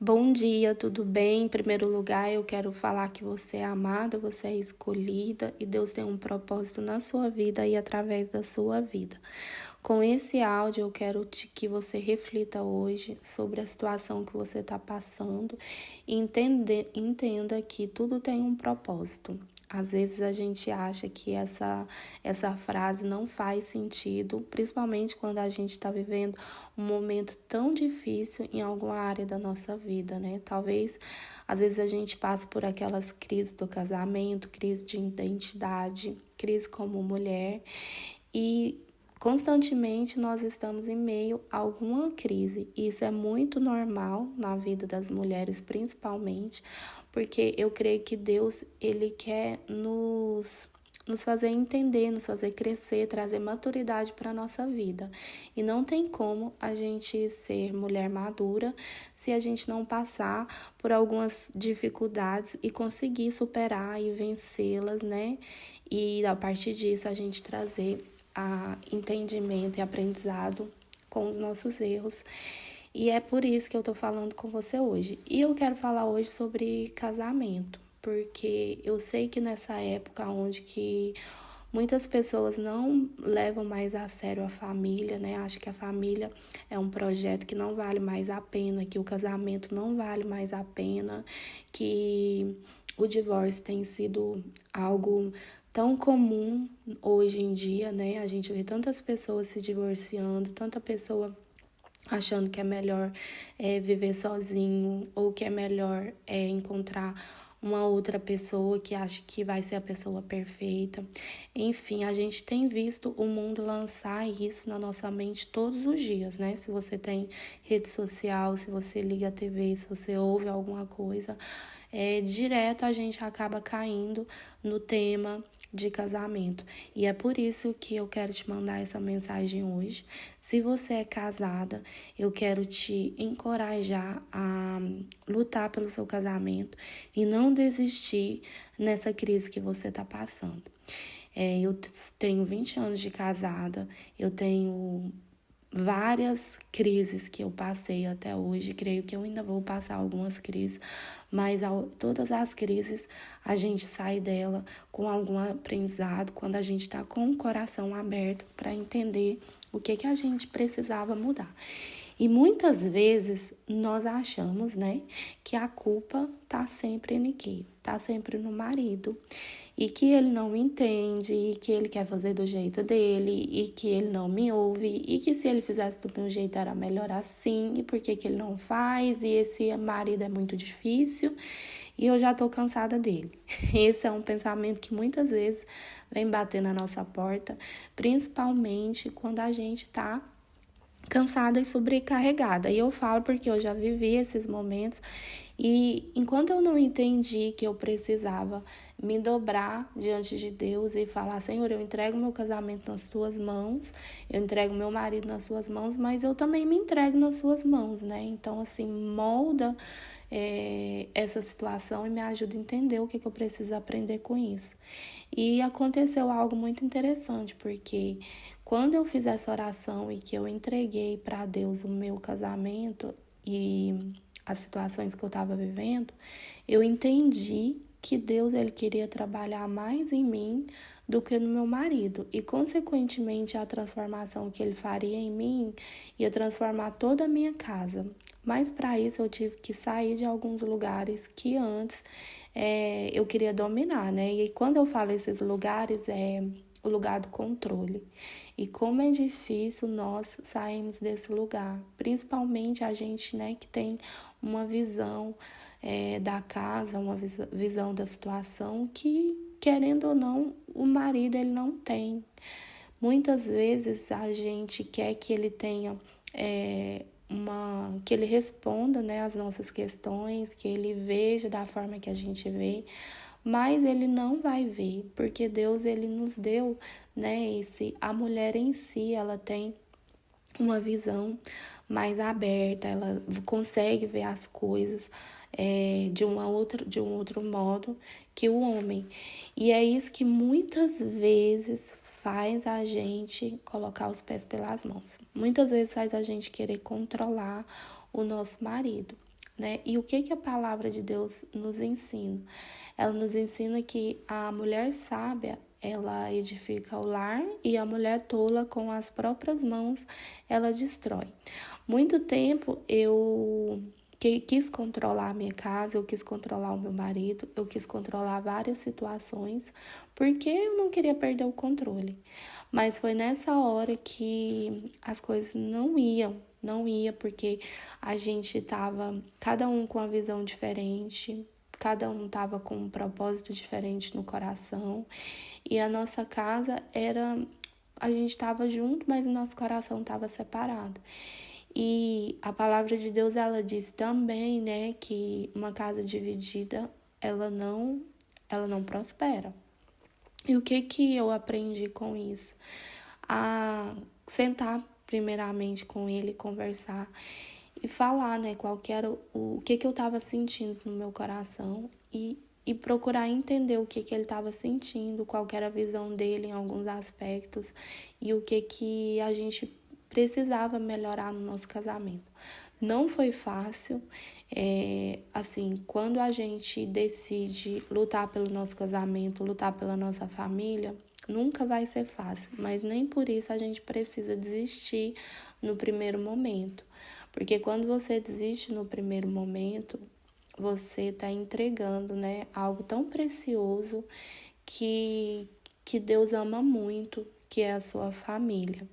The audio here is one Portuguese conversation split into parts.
Bom dia, tudo bem? Em primeiro lugar, eu quero falar que você é amada, você é escolhida e Deus tem um propósito na sua vida e através da sua vida. Com esse áudio, eu quero que você reflita hoje sobre a situação que você está passando e entenda que tudo tem um propósito. Às vezes a gente acha que essa frase não faz sentido, principalmente quando a gente está vivendo um momento tão difícil em alguma área da nossa vida, né? Talvez, às vezes a gente passe por aquelas crises do casamento, crise de identidade, crise como mulher e constantemente nós estamos em meio a alguma crise. Isso é muito normal na vida das mulheres, principalmente, porque eu creio que Deus, ele quer nos fazer entender, nos fazer crescer, trazer maturidade para a nossa vida. E não tem como a gente ser mulher madura se a gente não passar por algumas dificuldades e conseguir superar e vencê-las, né? E a partir disso a gente trazer entendimento e aprendizado com os nossos erros. E é por isso que eu tô falando com você hoje. E eu quero falar hoje sobre casamento, porque eu sei que nessa época onde que muitas pessoas não levam mais a sério a família, né? Acho que a família é um projeto que não vale mais a pena, que o casamento não vale mais a pena, que o divórcio tem sido algo tão comum hoje em dia, né? A gente vê tantas pessoas se divorciando, tanta pessoa achando que é melhor viver sozinho ou que é melhor encontrar uma outra pessoa que acha que vai ser a pessoa perfeita. Enfim, a gente tem visto o mundo lançar isso na nossa mente todos os dias, né? Se você tem rede social, se você liga a TV, se você ouve alguma coisa, direto a gente acaba caindo no tema de casamento. E é por isso que eu quero te mandar essa mensagem hoje. Se você é casada, eu quero te encorajar a lutar pelo seu casamento e não desistir nessa crise que você está passando. Eu tenho 20 anos de casada, eu tenho várias crises que eu passei até hoje, creio que eu ainda vou passar algumas crises, mas todas as crises a gente sai dela com algum aprendizado quando a gente está com o coração aberto para entender o que a gente precisava mudar. E muitas vezes nós achamos, né, que a culpa tá sempre em quem? Tá sempre no marido. E que ele não me entende, e que ele quer fazer do jeito dele, e que ele não me ouve, e que se ele fizesse do meu jeito era melhor assim, e por que que ele não faz, e esse marido é muito difícil, e eu já tô cansada dele. Esse é um pensamento que muitas vezes vem bater na nossa porta, principalmente quando a gente tá cansada e sobrecarregada. E eu falo porque eu já vivi esses momentos e enquanto eu não entendi que eu precisava me dobrar diante de Deus e falar: Senhor, eu entrego meu casamento nas tuas mãos, eu entrego meu marido nas suas mãos, mas eu também me entrego nas suas mãos, né? Então, assim, molda essa situação e me ajuda a entender o que eu preciso aprender com isso. E aconteceu algo muito interessante, porque quando eu fiz essa oração e que eu entreguei para Deus o meu casamento e as situações que eu estava vivendo, eu entendi que Deus ele queria trabalhar mais em mim do que no meu marido e consequentemente a transformação que ele faria em mim ia transformar toda a minha casa. Mas para isso eu tive que sair de alguns lugares que antes eu queria dominar, né? E quando eu falo esses lugares é o lugar do controle. E como é difícil nós sairmos desse lugar, principalmente a gente, né, que tem uma visão da casa, uma visão da situação que, querendo ou não, o marido ele não tem. Muitas vezes a gente quer que ele tenha que ele responda, né, as nossas questões, que ele veja da forma que a gente vê, mas ele não vai ver, porque Deus ele nos deu, né, a mulher em si, ela tem uma visão mais aberta, ela consegue ver as coisas de um outro modo que o homem. E é isso que muitas vezes faz a gente colocar os pés pelas mãos. Muitas vezes faz a gente querer controlar o nosso marido. né? E o que a palavra de Deus nos ensina? Ela nos ensina que a mulher sábia, ela edifica o lar e a mulher tola, com as próprias mãos, ela destrói. Muito tempo eu quis controlar a minha casa, eu quis controlar o meu marido, eu quis controlar várias situações, porque eu não queria perder o controle. Mas foi nessa hora que as coisas não ia, porque a gente tava, cada um com uma visão diferente, cada um tava com um propósito diferente no coração, e a nossa casa era, a gente tava junto, mas o nosso coração tava separado. E a palavra de Deus, ela diz também, né, que uma casa dividida, ela não prospera. E o que eu aprendi com isso? A sentar primeiramente com ele, conversar e falar, né, qual que era o que eu estava sentindo no meu coração e procurar entender o que ele estava sentindo, qual que era a visão dele em alguns aspectos e o que a gente precisava melhorar no nosso casamento. Não foi fácil, assim, quando a gente decide lutar pelo nosso casamento, lutar pela nossa família, nunca vai ser fácil, mas nem por isso a gente precisa desistir no primeiro momento. Porque quando você desiste no primeiro momento, você está entregando, né, algo tão precioso que Deus ama muito, que é a sua família.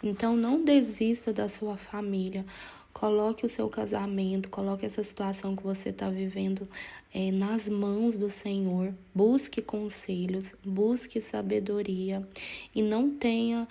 Então, não desista da sua família. Coloque o seu casamento, coloque essa situação que você está vivendo nas mãos do Senhor. Busque conselhos, busque sabedoria e não tenha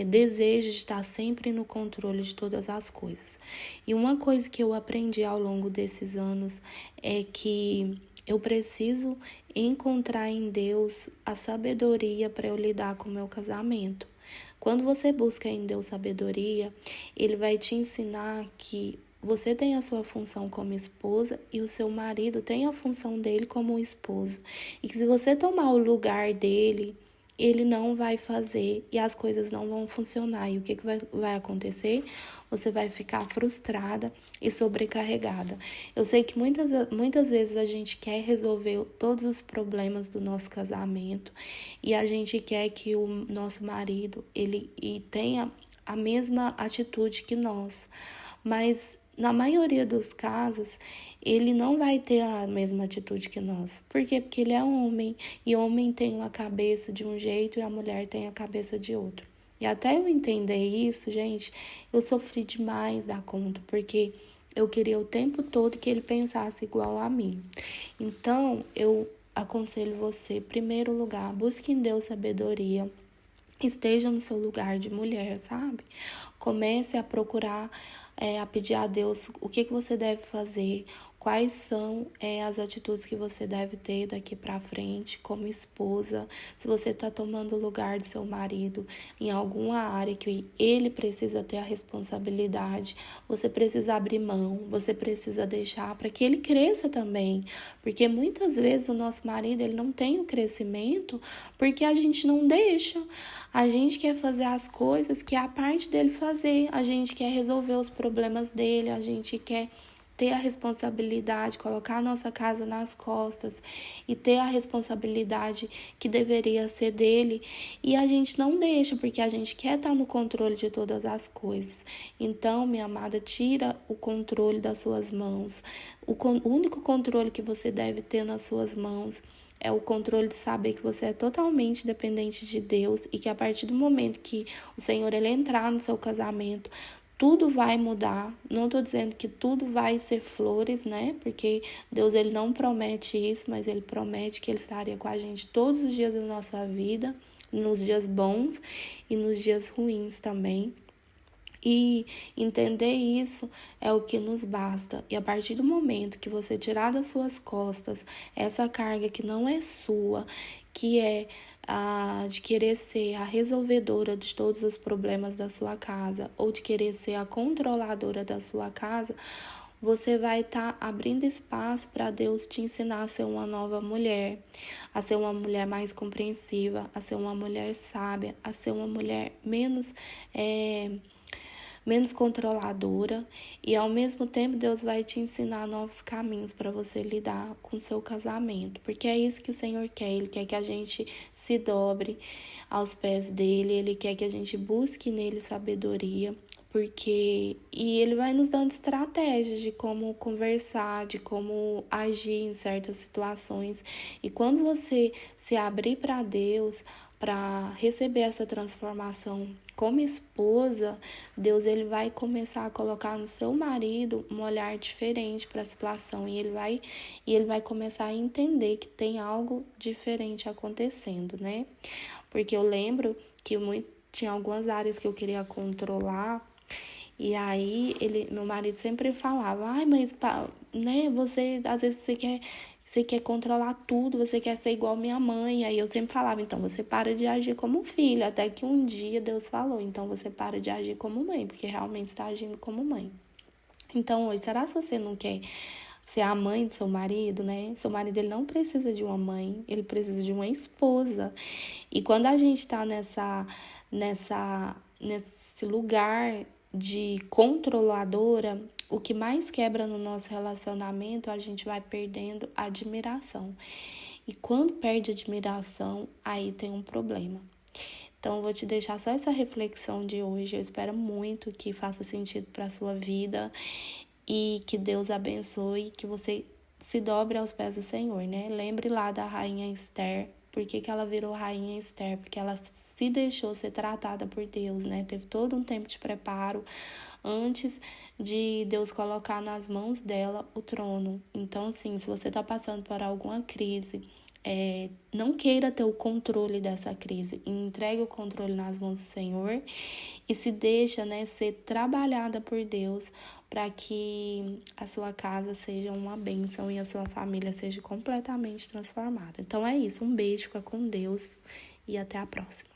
desejo de estar sempre no controle de todas as coisas. E uma coisa que eu aprendi ao longo desses anos é que eu preciso encontrar em Deus a sabedoria para eu lidar com o meu casamento. Quando você busca em Deus sabedoria, Ele vai te ensinar que você tem a sua função como esposa e o seu marido tem a função dele como esposo. E que se você tomar o lugar dele, ele não vai fazer e as coisas não vão funcionar. E o que vai acontecer? Você vai ficar frustrada e sobrecarregada. Eu sei que muitas vezes a gente quer resolver todos os problemas do nosso casamento e a gente quer que o nosso marido ele tenha a mesma atitude que nós, mas na maioria dos casos, ele não vai ter a mesma atitude que nós. Por quê? Porque ele é homem, e homem tem uma cabeça de um jeito e a mulher tem a cabeça de outro. E até eu entender isso, gente, eu sofri demais da conta, porque eu queria o tempo todo que ele pensasse igual a mim. Então, eu aconselho você, em primeiro lugar, busque em Deus sabedoria. Esteja no seu lugar de mulher, sabe? Comece a procurar, a pedir a Deus o que você deve fazer, quais são as atitudes que você deve ter daqui para frente como esposa. Se você está tomando o lugar do seu marido em alguma área que ele precisa ter a responsabilidade, você precisa abrir mão, você precisa deixar para que ele cresça também. Porque muitas vezes o nosso marido ele não tem o crescimento porque a gente não deixa. A gente quer fazer as coisas que é a parte dele fazer, a gente quer resolver os problemas dele, a gente quer ter a responsabilidade, colocar a nossa casa nas costas e ter a responsabilidade que deveria ser dele, e a gente não deixa porque a gente quer estar no controle de todas as coisas. Então, minha amada, tira o controle das suas mãos. O único controle que você deve ter nas suas mãos é o controle de saber que você é totalmente dependente de Deus e que a partir do momento que o Senhor ele entrar no seu casamento, tudo vai mudar. Não estou dizendo que tudo vai ser flores, né? Porque Deus ele não promete isso, mas ele promete que ele estaria com a gente todos os dias da nossa vida, nos dias bons e nos dias ruins também. E entender isso é o que nos basta. E a partir do momento que você tirar das suas costas essa carga que não é sua, que é a de querer ser a resolvedora de todos os problemas da sua casa ou de querer ser a controladora da sua casa, você vai estar abrindo espaço para Deus te ensinar a ser uma nova mulher, a ser uma mulher mais compreensiva, a ser uma mulher sábia, a ser uma mulher menos controladora, e ao mesmo tempo Deus vai te ensinar novos caminhos para você lidar com o seu casamento, porque é isso que o Senhor quer. Ele quer que a gente se dobre aos pés dele, ele quer que a gente busque nele sabedoria, e ele vai nos dando estratégias de como conversar, de como agir em certas situações. E quando você se abrir para Deus, para receber essa transformação como esposa, Deus ele vai começar a colocar no seu marido um olhar diferente para a situação, e ele vai começar a entender que tem algo diferente acontecendo, né? Porque eu lembro que tinha algumas áreas que eu queria controlar. E aí, meu marido sempre falava, ai, mas, né, às vezes você quer controlar tudo, você quer ser igual minha mãe. Aí eu sempre falava, então você para de agir como filha. Até que um dia Deus falou, então você para de agir como mãe, porque realmente está agindo como mãe. Então hoje, será que você não quer ser a mãe do seu marido, né? Seu marido, ele não precisa de uma mãe, ele precisa de uma esposa. E quando a gente tá nesse lugar de controladora, o que mais quebra no nosso relacionamento, a gente vai perdendo a admiração. E quando perde a admiração, aí tem um problema. Então, eu vou te deixar só essa reflexão de hoje. Eu espero muito que faça sentido para a sua vida e que Deus abençoe, que você se dobre aos pés do Senhor, né? Lembre lá da rainha Esther. Por que ela virou rainha Esther? Porque ela se deixou ser tratada por Deus, né? Teve todo um tempo de preparo antes de Deus colocar nas mãos dela o trono. Então, assim, se você está passando por alguma crise, não queira ter o controle dessa crise. Entregue o controle nas mãos do Senhor e se deixa, né, ser trabalhada por Deus para que a sua casa seja uma bênção e a sua família seja completamente transformada. Então é isso. Um beijo, fica com Deus e até a próxima.